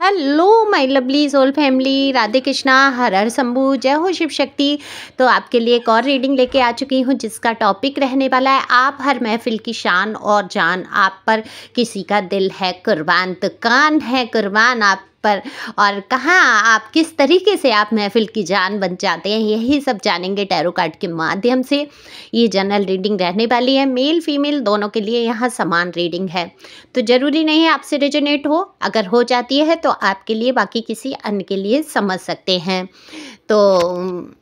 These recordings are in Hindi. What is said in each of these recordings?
Hello my lovely soul family, Radhe Krishna, Har Har Shambhu, जय हो शिव शक्ति। तो आपके लिए एक और रीडिंग लेके आ चुकी हूँ जिसका टॉपिक रहने वाला है आप हर महफिल की शान और जान। आप पर किसी का दिल है कुर्बान तो कान है कुर्बान आप पर, और कहाँ आप किस तरीके से आप महफिल की जान बन जाते हैं, यही सब जानेंगे टैरो कार्ड के माध्यम से। ये जनरल रीडिंग रहने वाली है, मेल फीमेल दोनों के लिए यहाँ समान रीडिंग है, तो ज़रूरी नहीं है आपसे रेजोनेट हो। अगर हो जाती है तो आपके लिए, बाकी किसी अन्य के लिए समझ सकते हैं। तो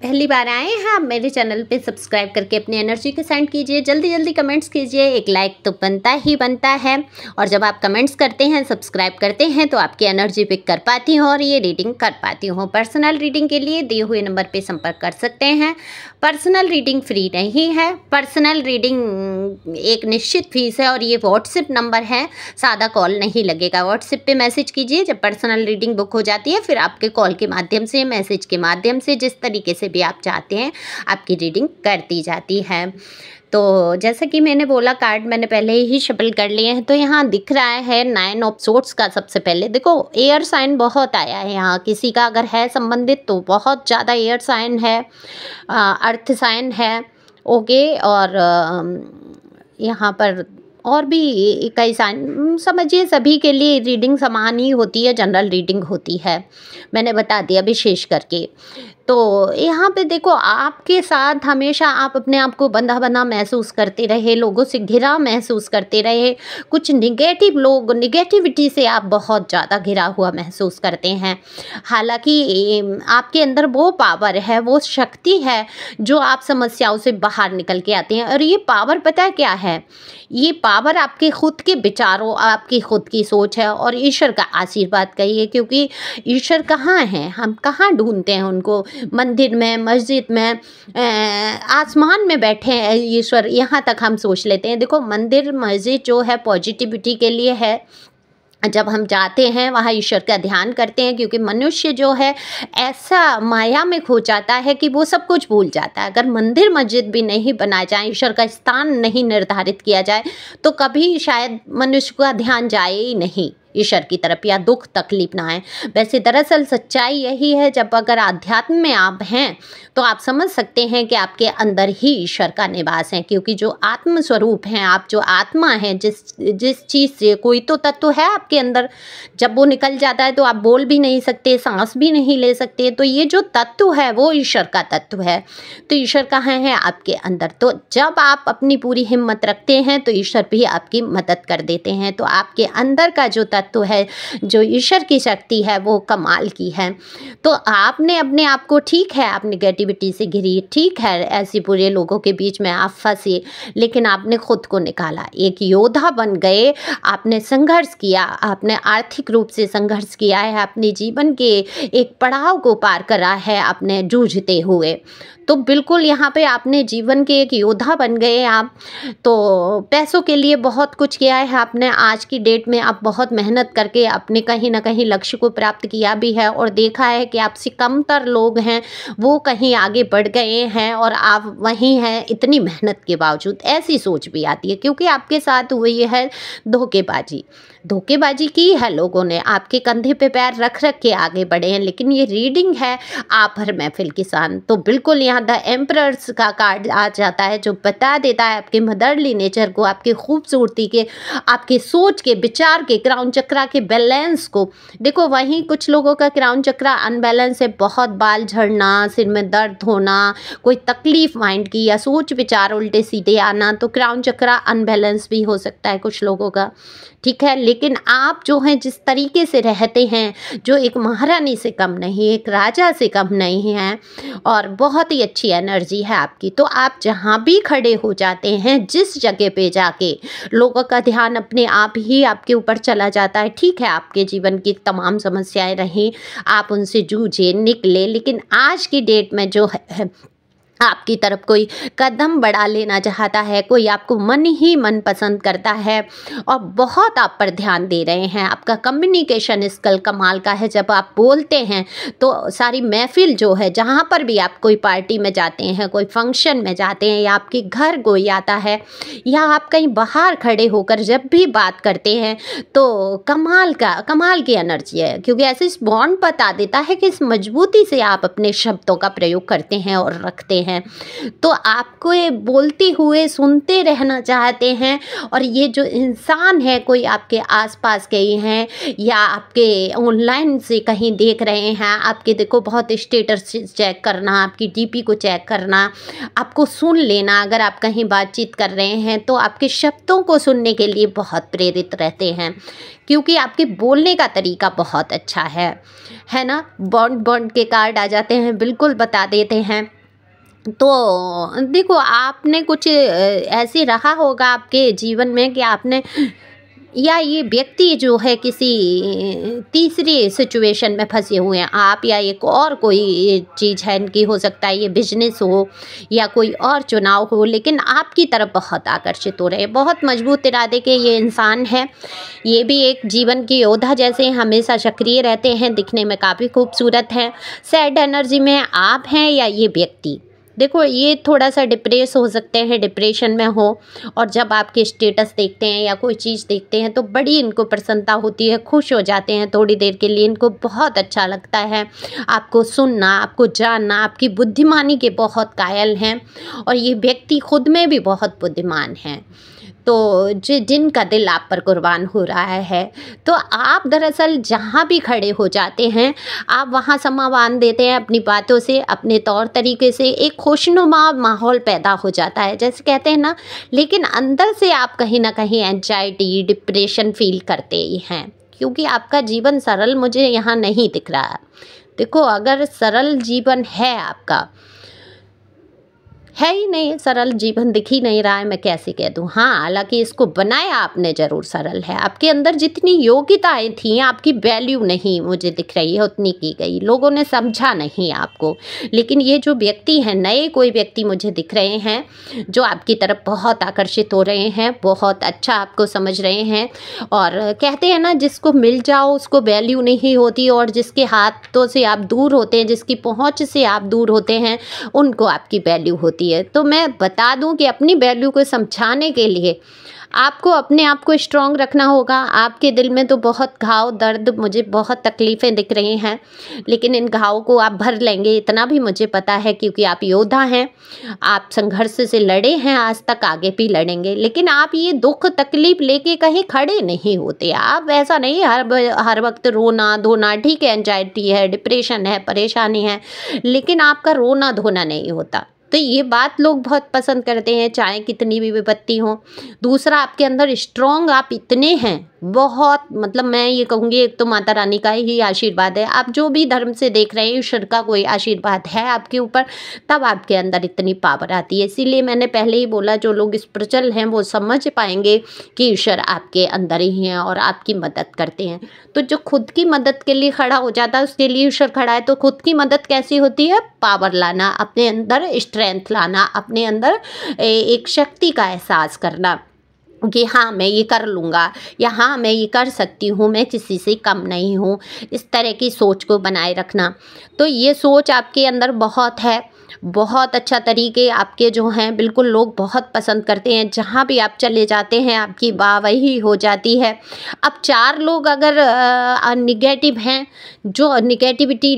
पहली बार आए हैं आप मेरे चैनल पे, सब्सक्राइब करके अपनी एनर्जी को सेंड कीजिए, जल्दी जल्दी कमेंट्स कीजिए, एक लाइक तो बनता ही बनता है। और जब आप कमेंट्स करते हैं, सब्सक्राइब करते हैं, तो आपकी एनर्जी पिक कर पाती हूँ और ये रीडिंग कर पाती हूँ। पर्सनल रीडिंग के लिए दिए हुए नंबर पे संपर्क कर सकते हैं। पर्सनल रीडिंग फ्री नहीं है, पर्सनल रीडिंग एक निश्चित फीस है और ये व्हाट्सएप नंबर है, सादा कॉल नहीं लगेगा। व्हाट्सएप पे मैसेज कीजिए, जब पर्सनल रीडिंग बुक हो जाती है फिर आपके कॉल के माध्यम से, मैसेज के माध्यम से, जिस तरीके से भी आप चाहते हैं आपकी रीडिंग कर दी जाती है। तो जैसा कि मैंने बोला, कार्ड मैंने पहले ही शफल कर लिए हैं। तो यहाँ दिख रहा है 9 ऑफ सोर्ड्स का। सबसे पहले देखो, एयर साइन बहुत आया है यहाँ, किसी का अगर है संबंधित तो बहुत ज़्यादा एयर साइन है, अर्थ साइन है, ओके। और यहाँ पर और भी कई साइन, समझिए सभी के लिए रीडिंग समान ही होती है, जनरल रीडिंग होती है, मैंने बता दिया विशेष करके। तो यहाँ पे देखो, आपके साथ हमेशा आप अपने आप को बंधा बंधा महसूस करते रहे, लोगों से घिरा महसूस करते रहे, कुछ निगेटिव लोग, निगेटिविटी से आप बहुत ज़्यादा घिरा हुआ महसूस करते हैं। हालांकि आपके अंदर वो पावर है, वो शक्ति है जो आप समस्याओं से बाहर निकल के आते हैं। और ये पावर पता है क्या है? ये पावर आपके खुद के विचारों, आपकी खुद की सोच है और ईश्वर का आशीर्वाद कहिए, क्योंकि ईश्वर कहाँ हैं, हम कहाँ ढूंढते हैं उनको? मंदिर में, मस्जिद में, आसमान में बैठे हैं ईश्वर, यहाँ तक हम सोच लेते हैं। देखो, मंदिर मस्जिद जो है पॉजिटिविटी के लिए है। जब हम जाते हैं वहाँ ईश्वर का ध्यान करते हैं, क्योंकि मनुष्य जो है ऐसा माया में खो जाता है कि वो सब कुछ भूल जाता है। अगर मंदिर मस्जिद भी नहीं बनाए जाए, ईश्वर का स्थान नहीं निर्धारित किया जाए, तो कभी शायद मनुष्य का ध्यान जाए ही नहीं ईश्वर की तरफ, या दुख तकलीफ ना आए। वैसे दरअसल सच्चाई यही है, जब अगर आध्यात्म में आप हैं तो आप समझ सकते हैं कि आपके अंदर ही ईश्वर का निवास है, क्योंकि जो आत्म स्वरूप हैं आप, जो आत्मा है, जिस चीज़ से कोई तो तत्व है आपके अंदर, जब वो निकल जाता है तो आप बोल भी नहीं सकते, सांस भी नहीं ले सकते। तो ये जो तत्व है वो ईश्वर का तत्व है। तो ईश्वर कहाँ है? आपके अंदर। तो जब आप अपनी पूरी हिम्मत रखते हैं तो ईश्वर भी आपकी मदद कर देते हैं। तो आपके अंदर का जो तत्व है, जो ईश्वर की शक्ति है, वो कमाल की है। तो आपने अपने आप को, ठीक है आप निगेटिविटी से घिरी, ठीक है ऐसे बुरे लोगों के बीच में आप फंसे, लेकिन आपने खुद को निकाला, एक योद्धा बन गए, आपने संघर्ष किया, आपने आर्थिक रूप से संघर्ष किया है, अपने जीवन के एक पड़ाव को पार करा है आपने जूझते हुए। तो बिल्कुल यहाँ पे आपने जीवन के एक योद्धा बन गए आप। तो पैसों के लिए बहुत कुछ किया है आपने, आज की डेट में आप बहुत मेहनत करके अपने कहीं ना कहीं लक्ष्य को प्राप्त किया भी है, और देखा है कि आपसे कमतर लोग हैं वो कहीं आगे बढ़ गए हैं और आप वहीं हैं इतनी मेहनत के बावजूद। ऐसी सोच भी आती है, क्योंकि आपके साथ हुई है धोखेबाजी की है लोगों ने, आपके कंधे पे पैर रख रख के आगे बढ़े हैं। लेकिन ये रीडिंग है आप हर महफिल की शान। तो बिल्कुल यहाँ द एम्परर्स का कार्ड आ जाता है, जो बता देता है आपके मदरली नेचर को, आपकी खूबसूरती के, आपके सोच के, विचार के, क्राउन चक्रा के बैलेंस को। देखो, वहीं कुछ लोगों का क्राउन चक्रा अनबैलेंस है, बहुत बाल झड़ना, सिर में दर्द होना, कोई तकलीफ माइंड की, या सोच विचार उल्टे सीधे आना, तो क्राउन चक्रा अनबैलेंस भी हो सकता है कुछ लोगों का, ठीक है। लेकिन आप जो हैं, जिस तरीके से रहते हैं, जो एक महारानी से कम नहीं, एक राजा से कम नहीं है, और बहुत ही अच्छी एनर्जी है आपकी। तो आप जहाँ भी खड़े हो जाते हैं, जिस जगह पे जाके, लोगों का ध्यान अपने आप ही आपके ऊपर चला जाता है। ठीक है, आपके जीवन की तमाम समस्याएं रहीं, आप उनसे जूझे, निकले, लेकिन आज की डेट में जो है आपकी तरफ कोई कदम बढ़ा लेना चाहता है, कोई आपको मन ही मन पसंद करता है और बहुत आप पर ध्यान दे रहे हैं। आपका कम्युनिकेशन स्किल कमाल का है। जब आप बोलते हैं तो सारी महफिल जो है, जहाँ पर भी आप कोई पार्टी में जाते हैं, कोई फंक्शन में जाते हैं, या आपके घर कोई आता है, या आप कहीं बाहर खड़े होकर जब भी बात करते हैं तो कमाल की एनर्जी है, क्योंकि ऐसे इस बॉन्ड बता देता है कि इस मजबूती से आप अपने शब्दों का प्रयोग करते हैं और रखते हैं। तो आपको ये बोलते हुए सुनते रहना चाहते हैं। और ये जो इंसान है, कोई आपके आसपास के ही हैं या आपके ऑनलाइन से कहीं देख रहे हैं, आपके देखो बहुत स्टेटस चेक करना, आपकी डीपी को चेक करना, आपको सुन लेना, अगर आप कहीं बातचीत कर रहे हैं तो आपके शब्दों को सुनने के लिए बहुत प्रेरित रहते हैं, क्योंकि आपके बोलने का तरीका बहुत अच्छा है ना। बॉन्ड के कार्ड आ जाते हैं, बिल्कुल बता देते हैं। तो देखो, आपने कुछ ऐसे रहा होगा आपके जीवन में कि आपने, या ये व्यक्ति जो है किसी तीसरी सिचुएशन में फंसे हुए हैं, आप या एक और कोई चीज़ है इनकी, हो सकता है ये बिजनेस हो या कोई और चुनाव हो, लेकिन आपकी तरफ बहुत आकर्षित हो रहे हैं। बहुत मजबूत इरादे के ये इंसान है। ये भी एक जीवन की योद्धा जैसे हमेशा सक्रिय रहते हैं, दिखने में काफ़ी खूबसूरत हैं। सैड एनर्जी में आप हैं या ये व्यक्ति, देखो ये थोड़ा सा डिप्रेस हो सकते हैं, डिप्रेशन में हो, और जब आपके स्टेटस देखते हैं या कोई चीज़ देखते हैं तो बड़ी इनको प्रसन्नता होती है, खुश हो जाते हैं थोड़ी देर के लिए, इनको बहुत अच्छा लगता है आपको सुनना, आपको जानना। आपकी बुद्धिमानी के बहुत कायल हैं और ये व्यक्ति खुद में भी बहुत बुद्धिमान हैं। तो जिनका दिल आप पर कुर्बान हो रहा है, तो आप दरअसल जहाँ भी खड़े हो जाते हैं, आप वहाँ समा बांध देते हैं अपनी बातों से, अपने तौर तरीके से। एक खुशनुमा माहौल पैदा हो जाता है, जैसे कहते हैं ना, लेकिन अंदर से आप कहीं ना कहीं एंजाइटी, डिप्रेशन फील करते ही हैं, क्योंकि आपका जीवन सरल मुझे यहाँ नहीं दिख रहा है। देखो, अगर सरल जीवन है आपका, है ही नहीं, सरल जीवन दिख ही नहीं रहा है, मैं कैसे कह दूँ। हाँ, हालांकि इसको बनाया आपने ज़रूर सरल है। आपके अंदर जितनी योग्यताएं थी, आपकी वैल्यू नहीं मुझे दिख रही है उतनी की गई, लोगों ने समझा नहीं आपको। लेकिन ये जो व्यक्ति हैं, नए कोई व्यक्ति मुझे दिख रहे हैं जो आपकी तरफ बहुत आकर्षित हो रहे हैं, बहुत अच्छा आपको समझ रहे हैं। और कहते हैं ना, जिसको मिल जाओ उसको वैल्यू नहीं होती, और जिसके हाथों से आप दूर होते हैं, जिसकी पहुँच से आप दूर होते हैं, उनको आपकी वैल्यू होती है। तो मैं बता दूं कि अपनी वैल्यू को समझाने के लिए आपको अपने आप को स्ट्रांग रखना होगा। आपके दिल में तो बहुत घाव, दर्द, मुझे बहुत तकलीफ़ें दिख रही हैं, लेकिन इन घावों को आप भर लेंगे, इतना भी मुझे पता है, क्योंकि आप योद्धा हैं। आप संघर्ष से लड़े हैं आज तक, आगे भी लड़ेंगे। लेकिन आप ये दुख तकलीफ लेके कहीं खड़े नहीं होते। आप ऐसा नहीं हर वक्त रोना धोना, ठीक है, एंजाइटी है, डिप्रेशन है, परेशानी है, लेकिन आपका रोना धोना नहीं होता। तो ये बात लोग बहुत पसंद करते हैं, चाहे कितनी भी विपत्ति हो। दूसरा, आपके अंदर स्ट्रॉन्ग आप इतने हैं, बहुत, मतलब मैं ये कहूँगी, एक तो माता रानी का ही आशीर्वाद है, आप जो भी धर्म से देख रहे हैं, ईश्वर का कोई आशीर्वाद है आपके ऊपर, तब आपके अंदर इतनी पावर आती है। इसीलिए मैंने पहले ही बोला, जो लोग स्पिरिचुअल हैं वो समझ पाएंगे कि ईश्वर आपके अंदर ही हैं और आपकी मदद करते हैं। तो जो खुद की मदद के लिए खड़ा हो जाता है, उसके लिए ईश्वर खड़ा है। तो खुद की मदद कैसी होती है? पावर लाना, अपने अंदर स्ट्रेंथ लाना, अपने अंदर एक शक्ति का एहसास करना कि हाँ मैं ये कर लूँगा, या हाँ मैं ये कर सकती हूँ, मैं किसी से कम नहीं हूँ। इस तरह की सोच को बनाए रखना। तो ये सोच आपके अंदर बहुत है, बहुत अच्छा तरीके आपके जो हैं, बिल्कुल लोग बहुत पसंद करते हैं। जहाँ भी आप चले जाते हैं आपकी वाहवाही हो जाती है। अब 4 लोग अगर निगेटिव हैं, जो निगेटिविटी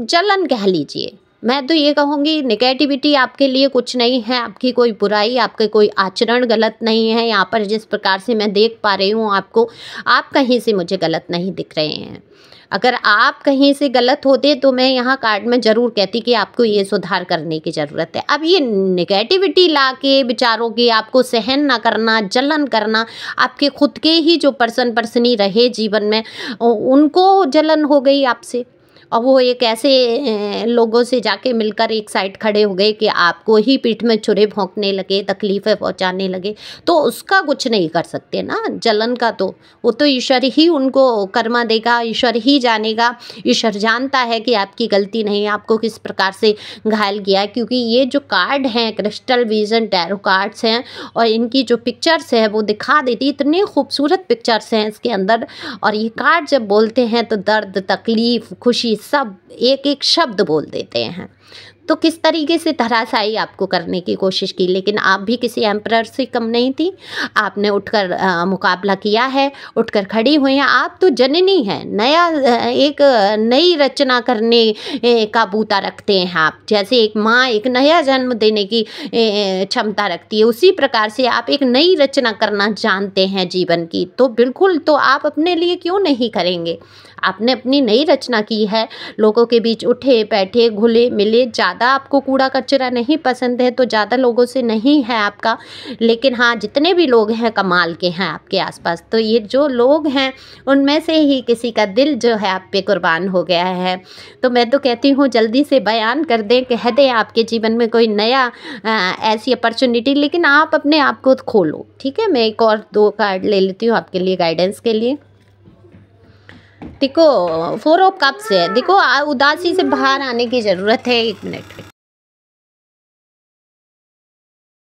जलन कह लीजिए, मैं तो ये कहूँगी निगेटिविटी आपके लिए कुछ नहीं है, आपकी कोई बुराई, आपके कोई आचरण गलत नहीं है। यहाँ पर जिस प्रकार से मैं देख पा रही हूँ आपको, आप कहीं से मुझे गलत नहीं दिख रहे हैं। अगर आप कहीं से गलत होते तो मैं यहाँ कार्ड में ज़रूर कहती कि आपको ये सुधार करने की ज़रूरत है। अब ये नेगेटिविटी ला के विचारों की आपको सहन ना करना, जलन करना, आपके खुद के ही जो पर्सनी रहे जीवन में, उनको जलन हो गई आपसे, और वो एक ऐसे लोगों से जाके मिलकर एक साइड खड़े हो गए कि आपको ही पीठ में छुरे भोंकने लगे, तकलीफ़ें पहुंचाने लगे, तो उसका कुछ नहीं कर सकते ना। जलन का तो वो तो ईश्वर ही उनको कर्मा देगा, ईश्वर ही जानेगा। ईश्वर जानता है कि आपकी गलती नहीं, आपको किस प्रकार से घायल किया है। क्योंकि ये जो कार्ड हैं, क्रिस्टल विजन टैरो कार्ड्स हैं, और इनकी जो पिक्चर्स है वो दिखा देती, इतने खूबसूरत पिक्चर्स हैं इसके अंदर। और ये कार्ड जब बोलते हैं तो दर्द, तकलीफ़, खुशी सब एक एक शब्द बोल देते हैं। तो किस तरीके से धराशायी आपको करने की कोशिश की, लेकिन आप भी किसी एम्परर से कम नहीं थी। आपने उठकर मुकाबला किया है, उठकर खड़ी हुई हैं। आप तो जननी हैं, नया एक नई रचना करने का बूता रखते हैं आप। जैसे एक माँ एक नया जन्म देने की क्षमता रखती है, उसी प्रकार से आप एक नई रचना करना जानते हैं जीवन की। तो बिल्कुल, तो आप अपने लिए क्यों नहीं करेंगे। आपने अपनी नई रचना की है, लोगों के बीच उठे बैठे, घुले मिले। ज़्यादा आपको कूड़ा कचरा नहीं पसंद है तो ज़्यादा लोगों से नहीं है आपका, लेकिन हाँ, जितने भी लोग हैं कमाल के हैं आपके आसपास। तो ये जो लोग हैं उनमें से ही किसी का दिल जो है आप पे कुर्बान हो गया है। तो मैं तो कहती हूँ जल्दी से बयान कर दें, कह दें आपके जीवन में कोई नया ऐसी अपॉर्चुनिटी, लेकिन आप अपने आप को खोलो। ठीक है, मैं एक और 2 कार्ड ले लेती हूँ आपके लिए गाइडेंस के लिए। देखो 4 ऑफ कप्स है। देखो उदासी से बाहर आने की ज़रूरत है। 1 मिनट।